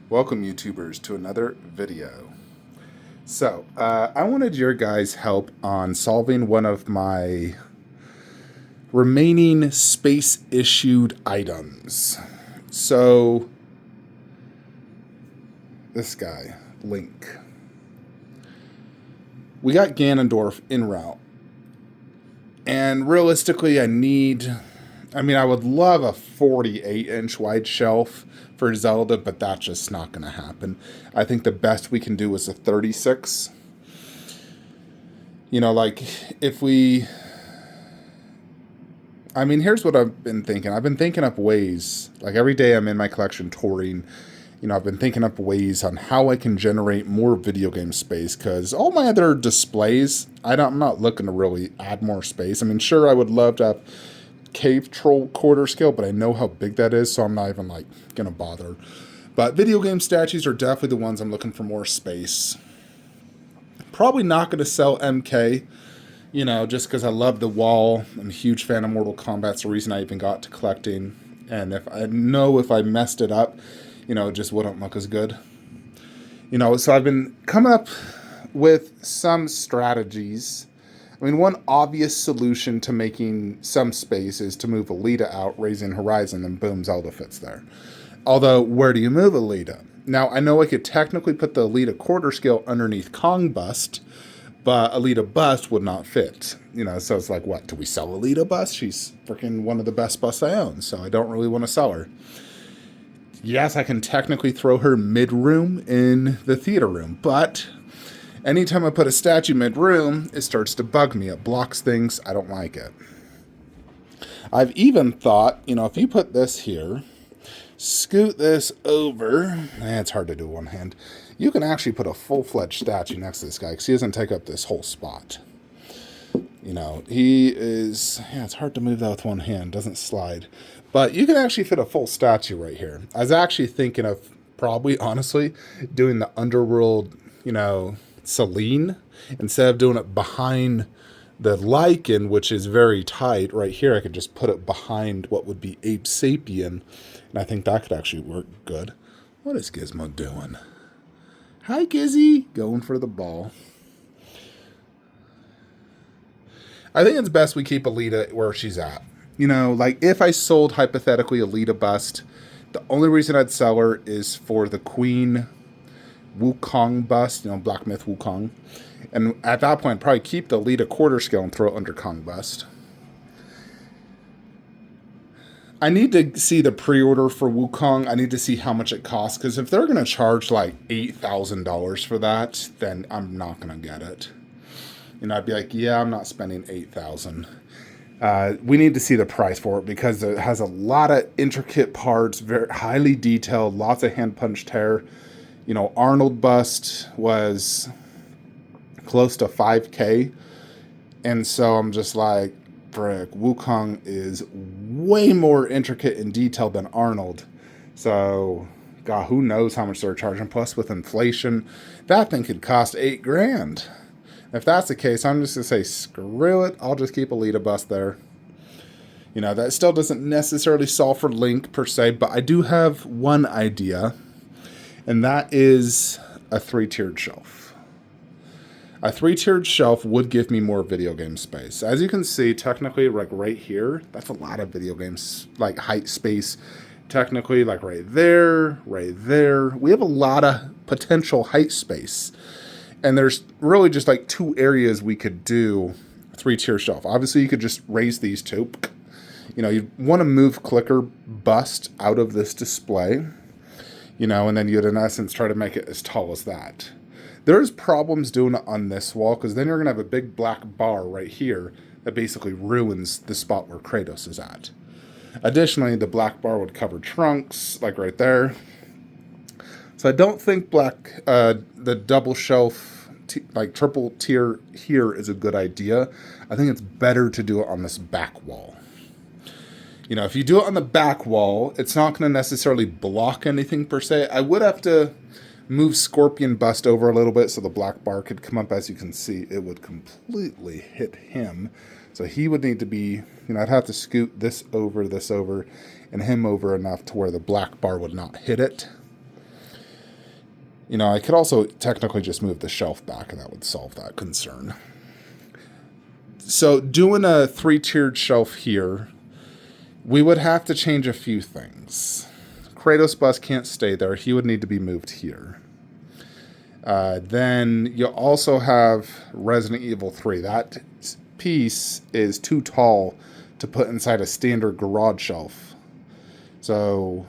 Welcome YouTubers to another video. So, I wanted your guys' help on solving one of my remaining space issued items. So, this guy, Link. We got Ganondorf en route. And realistically, I would love a 48-inch wide shelf for Zelda, but that's just not going to happen. I think the best we can do is a 36. Here's what I've been thinking. I've been thinking up ways, like every day I'm in my collection touring, I've been thinking up ways on how I can generate more video game space, because all my other displays, I'm not looking to really add more space. Sure, I would love to have cave troll quarter scale, but I know how big that is, so I'm not even gonna bother. But video game statues are definitely the ones I'm looking for more space. Probably not gonna sell MK, just because I love the wall. I'm a huge fan of Mortal Kombat. It's the reason I even got to collecting. And if I messed it up, it just wouldn't look as good. So I've been coming up with some strategies. One obvious solution to making some space is to move Alita out, raising Horizon, and boom, Zelda fits there. Although, where do you move Alita? Now, I know I could technically put the Alita quarter scale underneath Kong bust, but Alita bust would not fit. So it's like, what? Do we sell Alita bust? She's freaking one of the best busts I own, so I don't really want to sell her. Yes, I can technically throw her mid-room in the theater room, but anytime I put a statue mid-room, it starts to bug me. It blocks things. I don't like it. I've even thought, if you put this here, scoot this over, it's hard to do with one hand. You can actually put a full-fledged statue next to this guy because he doesn't take up this whole spot. It's hard to move that with one hand. Doesn't slide. But you can actually fit a full statue right here. I was actually thinking of probably, honestly, doing the Underworld, Celine, instead of doing it behind the lichen, which is very tight. Right here, I could just put it behind what would be Ape Sapien, and I think that could actually work good. What is Gizmo doing? Hi, Gizzy. Going for the ball. I think it's best we keep Alita where she's at. If I sold, hypothetically, Alita bust, the only reason I'd sell her is for the Queen Wukong bust, Black Myth Wukong. And at that point, I'd probably keep the Alita quarter scale and throw it under Kong bust. I need to see the pre-order for Wukong. I need to see how much it costs, because if they're going to charge $8,000 for that, then I'm not going to get it. I'd be like, yeah, I'm not spending $8,000. We need to see the price for it, because it has a lot of intricate parts, very highly detailed, lots of hand punched hair. Arnold bust was close to $5,000. And so I'm just like, frick, Wukong is way more intricate and detailed than Arnold. So, God, who knows how much they're charging. Plus, with inflation, that thing could cost $8,000. If that's the case, I'm just going to say, screw it. I'll just keep Alita bust there. That still doesn't necessarily solve for Link per se, but I do have one idea, and that is a 3-tiered shelf. A 3-tiered shelf would give me more video game space. As you can see, technically, right here, that's a lot of video games, height space. Technically, right there, right there. We have a lot of potential height space. And there's really just 2 areas we could do a 3-tier shelf. Obviously, you could just raise these two. You want to move clicker bust out of this display, and then you'd, in essence, try to make it as tall as that. There's problems doing it on this wall, because then you're going to have a big black bar right here that basically ruins the spot where Kratos is at. Additionally, the black bar would cover Trunks, right there. So I don't think the double shelf, triple tier here is a good idea. I think it's better to do it on this back wall. If you do it on the back wall, it's not going to necessarily block anything per se. I would have to move Scorpion bust over a little bit so the black bar could come up. As you can see, it would completely hit him. So he would need to be, I'd have to scoot this over, and him over enough to where the black bar would not hit it. You know, I could also technically just move the shelf back and that would solve that concern. So doing a 3-tiered shelf here, we would have to change a few things. Kratos' bust can't stay there. He would need to be moved here. Then you also have Resident Evil 3. That piece is too tall to put inside a standard garage shelf. So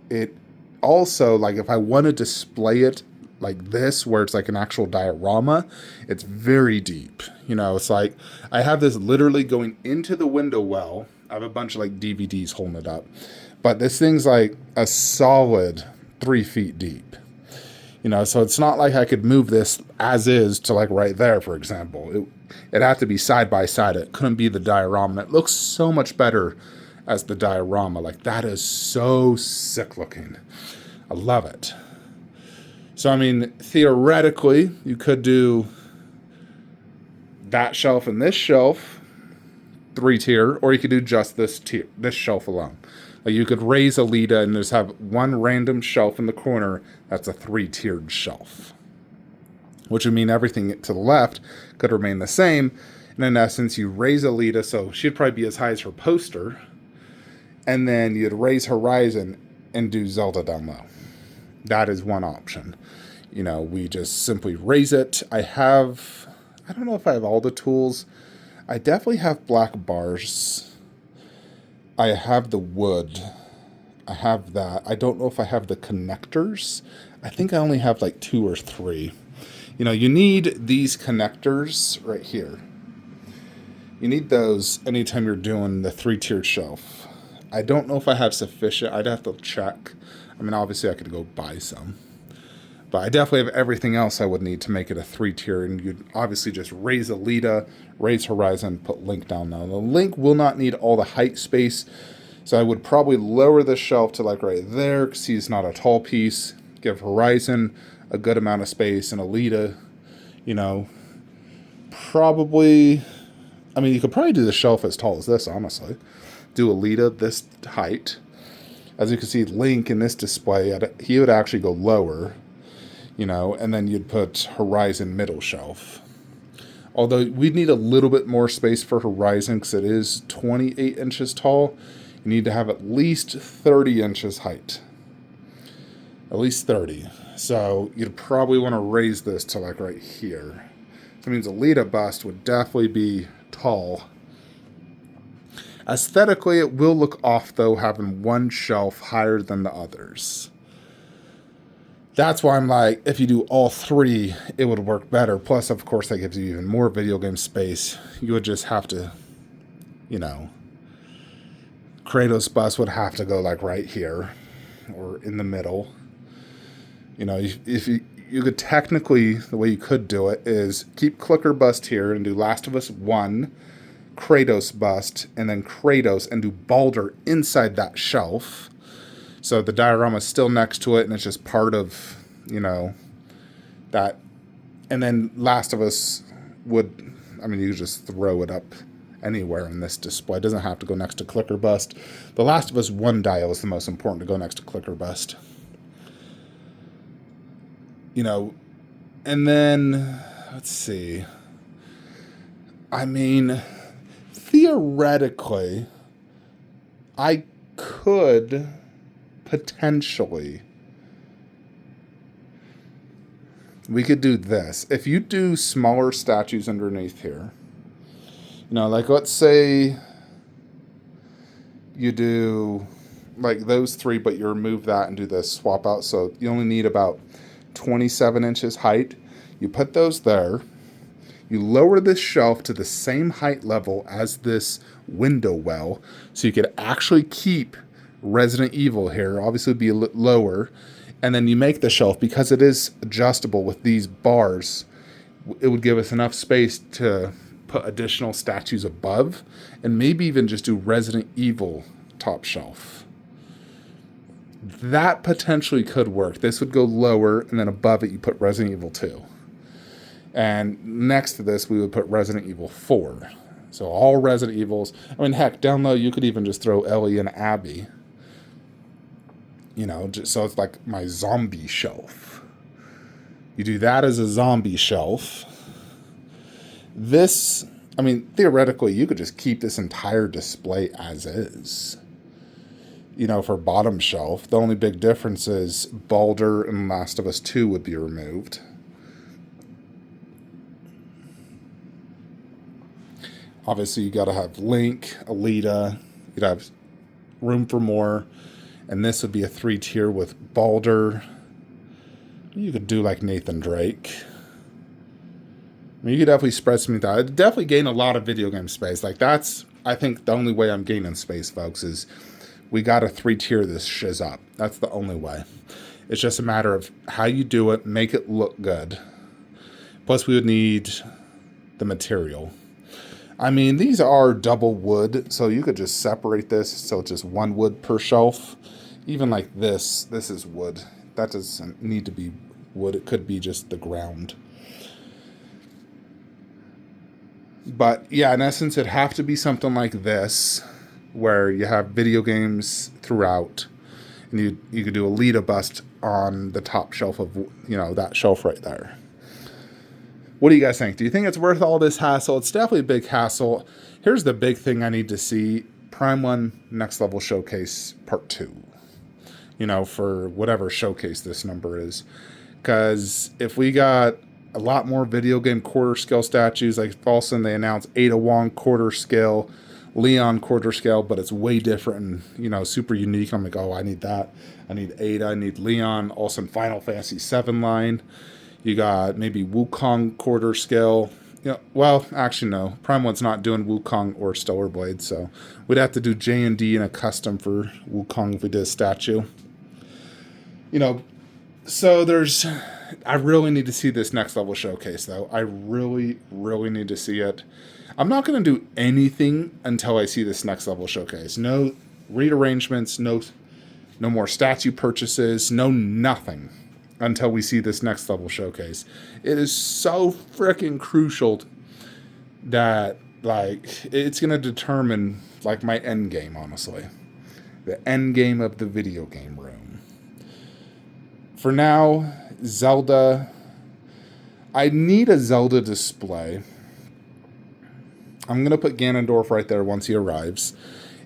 it also, like, if I want to display it like this, where it's like an actual diorama, it's very deep. You know, it's like I have this literally going into the window well. I have a bunch of like DVDs holding it up, but this thing's like a solid 3 feet deep. You know, so it's not like I could move this as is to like right there, for example. It'd have to be side by side. It couldn't be the diorama. It looks so much better as the diorama. Like, that is so sick looking. I love it. So, I mean, theoretically, you could do that shelf and this shelf, 3-tier, or you could do just this shelf alone. Like, you could raise Alita and just have one random shelf in the corner that's a 3-tiered shelf. Which would mean everything to the left could remain the same. And in essence, you raise Alita, so she'd probably be as high as her poster. And then you'd raise Horizon and do Zelda down low. That is one option. You know, we just simply raise it. I don't know if I have all the tools. I definitely have black bars. I have the wood. I have that. I don't know if I have the connectors. I think I only have like 2 or 3. You know, you need these connectors right here. You need those anytime you're doing the 3-tiered shelf. I don't know if I have sufficient. I'd have to check. I mean, obviously I could go buy some. But I definitely have everything else I would need to make it a 3-tier. And you'd obviously just raise Alita, raise Horizon, put Link down now. The Link will not need all the height space. So I would probably lower the shelf to like right there, because he's not a tall piece. Give Horizon a good amount of space, and Alita, you know, probably, I mean, you could probably do the shelf as tall as this, honestly. Do Alita this height. As you can see, Link in this display, he would actually go lower, you know, and then you'd put Horizon middle shelf. Although we'd need a little bit more space for Horizon because it is 28 inches tall. You need to have at least 30 inches height. At least 30. So you'd probably want to raise this to like right here. So that means Alita bust would definitely be tall. Aesthetically, it will look off, though, having one shelf higher than the others. That's why I'm like, if you do all 3, it would work better. Plus, of course, that gives you even more video game space. You would just have to, you know, Kratos' bust would have to go like right here or in the middle. You know, if you could technically, the way you could do it is keep Clicker bust here and do Last of Us 1, Kratos bust, and then Kratos, and do Baldur inside that shelf. So the diorama is still next to it, and it's just part of, you know, that. And then Last of Us would, I mean, you could just throw it up anywhere in this display. It doesn't have to go next to Clicker bust. The Last of Us 1 dial is the most important to go next to Clicker bust. You know, and then, let's see. I mean, theoretically, I could potentially, we could do this. If you do smaller statues underneath here, you know, like let's say you do like those 3, but you remove that and do the swap out. So you only need about 27 inches height. You put those there. You lower this shelf to the same height level as this window well, so you could actually keep Resident Evil here. Obviously, it'd be a little lower. And then you make the shelf, because it is adjustable with these bars, it would give us enough space to put additional statues above, and maybe even just do Resident Evil top shelf. That potentially could work. This would go lower, and then above it you put Resident Evil 2. And next to this we would put Resident Evil 4. So all Resident Evils. I mean, heck, down low you could even just throw Ellie and Abby. You know, just so it's like my zombie shelf. You do that as a zombie shelf. This, I mean, theoretically, you could just keep this entire display as is. You know, for bottom shelf, the only big difference is Baldur and Last of Us 2 would be removed. Obviously, you got to have Link, Alita. You'd have room for more. And this would be a 3-tier with Baldur. You could do like Nathan Drake. I mean, you could definitely spread something out. It'd definitely gain a lot of video game space. Like, that's, I think, the only way I'm gaining space, folks, is we got to 3-tier this shiz up. That's the only way. It's just a matter of how you do it, make it look good. Plus, we would need the material. I mean, these are double wood, so you could just separate this so it's just one wood per shelf. Even like this is wood. That doesn't need to be wood. It could be just the ground. But yeah, in essence, it'd have to be something like this, where you have video games throughout, and you could do a Lita bust on the top shelf of, you know, that shelf right there. What do you guys think? Do you think it's worth all this hassle? It's definitely a big hassle. Here's the big thing I need to see. Prime 1 Next Level Showcase Part 2. You know, for whatever showcase this number is. Because if we got a lot more video game quarter scale statues, like also they announced Ada Wong quarter scale, Leon quarter scale, but it's way different and, you know, super unique. I'm like, oh, I need that. I need Ada, I need Leon. Also in Final Fantasy VII line. You got maybe Wukong quarter scale. You know, well, actually, no. Prime 1's not doing Wukong or Stellar Blade, so we'd have to do J&D and a custom for Wukong if we did a statue. You know, so I really need to see this Next Level Showcase, though. I really, really need to see it. I'm not going to do anything until I see this Next Level Showcase. No rearrangements, no more statue purchases, no nothing until we see this Next Level Showcase. It is so freaking crucial that, like, it's going to determine, like, my end game, honestly. The end game of the video game room. For now, Zelda. I need a Zelda display. I'm going to put Ganondorf right there once he arrives.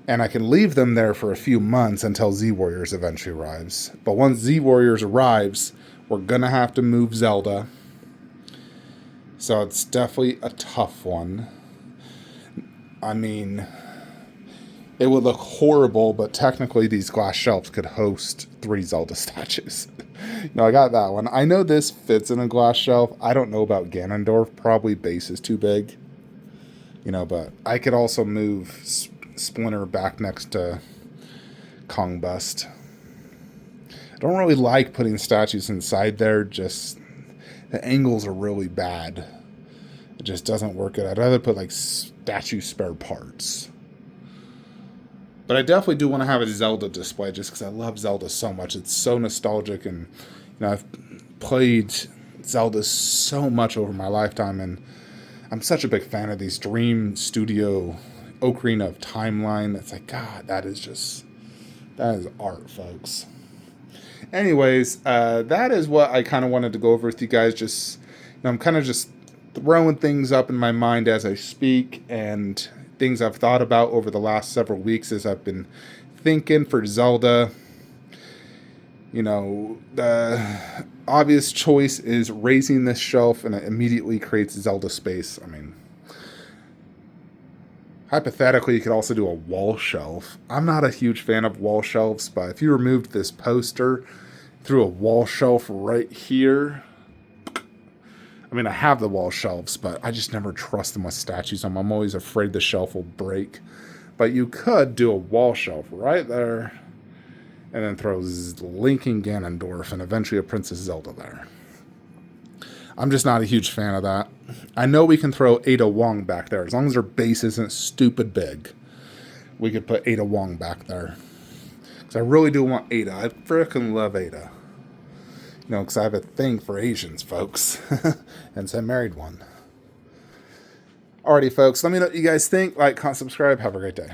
And I can leave them there for a few months until Z-Warriors eventually arrives. But once Z-Warriors arrives, we're going to have to move Zelda. So it's definitely a tough one. I mean, it would look horrible, but technically these glass shelves could host 3 Zelda statues. No, I got that one. I know this fits in a glass shelf. I don't know about Ganondorf. Probably base is too big. You know, but I could also move Splinter back next to Kong Bust. I don't really like putting statues inside there. Just the angles are really bad. It just doesn't work good. I'd rather put like statue spare parts. But I definitely do want to have a Zelda display just because I love Zelda so much. It's so nostalgic, and you know, I've played Zelda so much over my lifetime, and I'm such a big fan of these Dream Studio Ocarina of Timeline. It's like, God, that is art, folks. Anyways, that is what I kind of wanted to go over with you guys. Just, you know, I'm kind of just throwing things up in my mind as I speak, and things I've thought about over the last several weeks as I've been thinking for Zelda. You know, the obvious choice is raising this shelf, and it immediately creates Zelda space. I mean, hypothetically, you could also do a wall shelf. I'm not a huge fan of wall shelves, but if you removed this poster, threw a wall shelf right here. I mean, I have the wall shelves, but I just never trust them with statues. I'm always afraid the shelf will break. But you could do a wall shelf right there, and then throw Link and Ganondorf, and eventually a Princess Zelda there. I'm just not a huge fan of that. I know we can throw Ada Wong back there. As long as her base isn't stupid big, we could put Ada Wong back there. Because I really do want Ada. I freaking love Ada. You know, because I have a thing for Asians, folks. And so I married one. Alrighty, folks. Let me know what you guys think. Like, comment, subscribe. Have a great day.